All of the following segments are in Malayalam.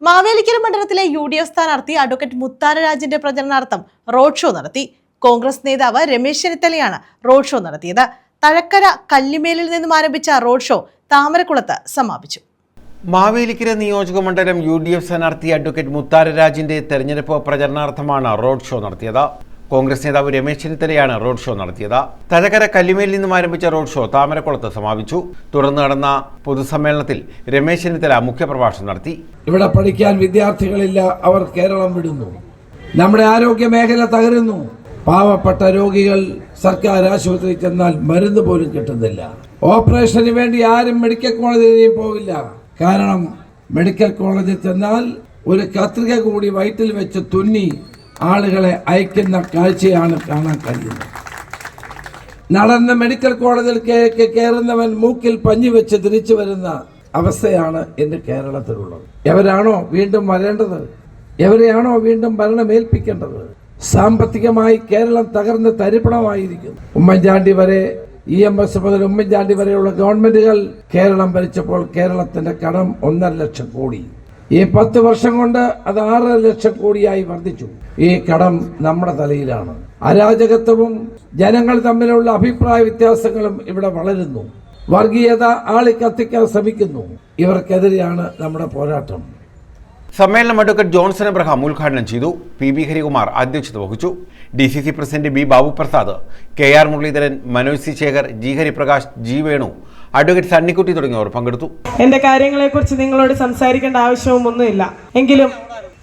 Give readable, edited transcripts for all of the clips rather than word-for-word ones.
മാവേലിക്കര മണ്ഡലത്തിലെ UDF സ്ഥാനാർത്ഥി അഡ്വക്കേറ്റ് മുത്താര രാജിന്റെ പ്രചരണാർത്ഥം റോഡ് ഷോ നടത്തി. കോൺഗ്രസ് നേതാവ് രമേശ് ചെന്നിത്തലയാണ് റോഡ് ഷോ നടത്തിയത്. തഴക്കര കല്ലിമേലിൽ നിന്നും ആരംഭിച്ച റോഡ് ഷോ താമരക്കുളത്ത് സമാപിച്ചു. മാവേലിക്കര നിയോജക മണ്ഡലം UDF സ്ഥാനാർത്ഥി അഡ്വക്കേറ്റ് മുത്താര രാജിന്റെ തെരഞ്ഞെടുപ്പ് പ്രചരണാർത്ഥമാണ് റോഡ് ഷോ നടത്തിയത്. കോൺഗ്രസ് നേതാവ് രമേശ് ചെന്നിത്തലയാണ് റോഡ് ഷോ നടത്തിയത്. തഴക്കര കല്ലിമേലിൽ നിന്നും ആരംഭിച്ച റോഡ് ഷോ താമരക്കുളത്ത് സമാപിച്ചു. തുടർന്ന് നടന്ന പൊതുസമ്മേളനത്തിൽ രമേശ് ചെന്നിത്തല മുഖ്യപ്രഭാഷണം നടത്തി. ഇവിടെ പഠിക്കാൻ വിദ്യാർത്ഥികളില്ല, അവർ കേരളം വിടുന്നു. നമ്മുടെ ആരോഗ്യ മേഖല തകരുന്നു. പാവപ്പെട്ട രോഗികൾ സർക്കാർ ആശുപത്രിയിൽ ചെന്നാൽ മരുന്ന് പോലും കിട്ടുന്നില്ല. ഓപ്പറേഷന് വേണ്ടി ആരും മെഡിക്കൽ കോളേജിൽ പോവില്ല. കാരണം മെഡിക്കൽ കോളേജിൽ ചെന്നാൽ ഒരു കത്രിക കൂടി വയറ്റിൽ വെച്ച് തുന്നി ആളുകളെ അയക്കുന്ന കാഴ്ചയാണ് കാണാൻ കഴിയുന്നത്. നടന്ന് മെഡിക്കൽ കോളേജിൽ കയറുന്നവൻ മൂക്കിൽ പഞ്ഞി വെച്ച് തിരിച്ചു വരുന്ന അവസ്ഥയാണ് ഇന്ന് കേരളത്തിലുള്ളത്. എവരാണോ വീണ്ടും വരേണ്ടത്? എവരെയാണോ വീണ്ടും ഭരണമേൽപ്പിക്കേണ്ടത്? സാമ്പത്തികമായി കേരളം തകർന്ന് തരിപ്പണമായിരിക്കുന്നു. ഉമ്മൻചാണ്ടി വരെ EMS മുതൽ ഉമ്മൻചാണ്ടി വരെയുള്ള ഗവൺമെന്റുകൾ കേരളം ഭരിച്ചപ്പോൾ കേരളത്തിന്റെ കടം 1.5 ലക്ഷം കോടി. ഈ 10 വർഷം കൊണ്ട് അത് 6 ലക്ഷം കോടിയായി വർദ്ധിച്ചു. ഈ കടം നമ്മുടെ തലയിലാണ്. അരാജകത്വവും ജനങ്ങൾ തമ്മിലുള്ള അഭിപ്രായ വ്യത്യാസങ്ങളും ഇവിടെ വളരുന്നു. വർഗീയത ആളിക്കത്തിക്കാൻ ശ്രമിക്കുന്നു. ഇവർക്കെതിരെയാണ് നമ്മുടെ പോരാട്ടം. സമ്മേളനം അഡ്വക്കേറ്റ് ജോൺസൺ എബ്രഹാം ഉദ്ഘാടനം ചെയ്തു. PB ഹരികുമാർ അധ്യക്ഷത വഹിച്ചു. DCC president B Babu Prasad, KR Muraleedharan, Manoj C Shekhar, G Hariprakash, G Venu, advocate Sunnykutty തുടങ്ങിയവർ പങ്കെടുത്തു. എന്റെ കാര്യങ്ങളെക്കുറിച്ച് നിങ്ങളോട് സംസാരിക്കേണ്ട ആവശ്യവുമൊന്നുമില്ല. എങ്കിലും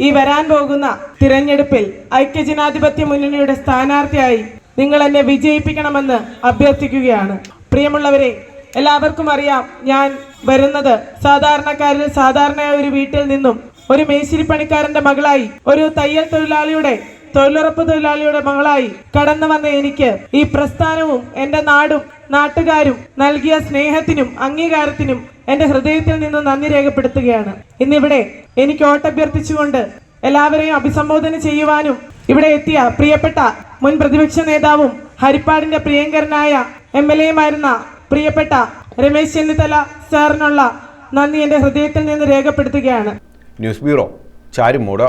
ഈ വരാൻ പോകുന്ന തിരഞ്ഞെടുപ്പിൽ ഐക്യജനാധിപത്യ മുന്നണിയുടെ സ്ഥാനാർത്ഥിയായി നിങ്ങൾ എന്നെ വിജയിപ്പിക്കണമെന്ന് അഭ്യർത്ഥിക്കുകയാണ്. പ്രിയമുള്ളവരെ, എല്ലാവർക്കും അറിയാം, ഞാൻ വരുന്നത് സാധാരണക്കാരിൽ സാധാരണയായ ഒരു വീട്ടിൽ നിന്നും ഒരു മേശിരിപ്പണിക്കാരന്റെ മകളായി, ഒരു തയ്യൽ തൊഴിലുറപ്പ് തൊഴിലാളിയുടെ മകളായി കടന്നു വന്ന എനിക്ക് ഈ പ്രസ്ഥാനവും എന്റെ നാടും നാട്ടുകാരും നൽകിയ സ്നേഹത്തിനും അംഗീകാരത്തിനും എന്റെ ഹൃദയത്തിൽ നിന്നും നന്ദി രേഖപ്പെടുത്തുകയാണ്. ഇന്നിവിടെ എനിക്ക് വോട്ടഭ്യർത്ഥിച്ചുകൊണ്ട് എല്ലാവരെയും അഭിസംബോധന ചെയ്യുവാനും ഇവിടെ എത്തിയ പ്രിയപ്പെട്ട മുൻ പ്രതിപക്ഷ നേതാവും ഹരിപ്പാടിന്റെ പ്രിയങ്കരനായ MLA-മായിരുന്ന പ്രിയപ്പെട്ട രമേശ് ചെന്നിത്തല സാറിനുള്ള നന്ദി എന്റെ ഹൃദയത്തിൽ നിന്ന് രേഖപ്പെടുത്തുകയാണ്. News bureau, Charummood.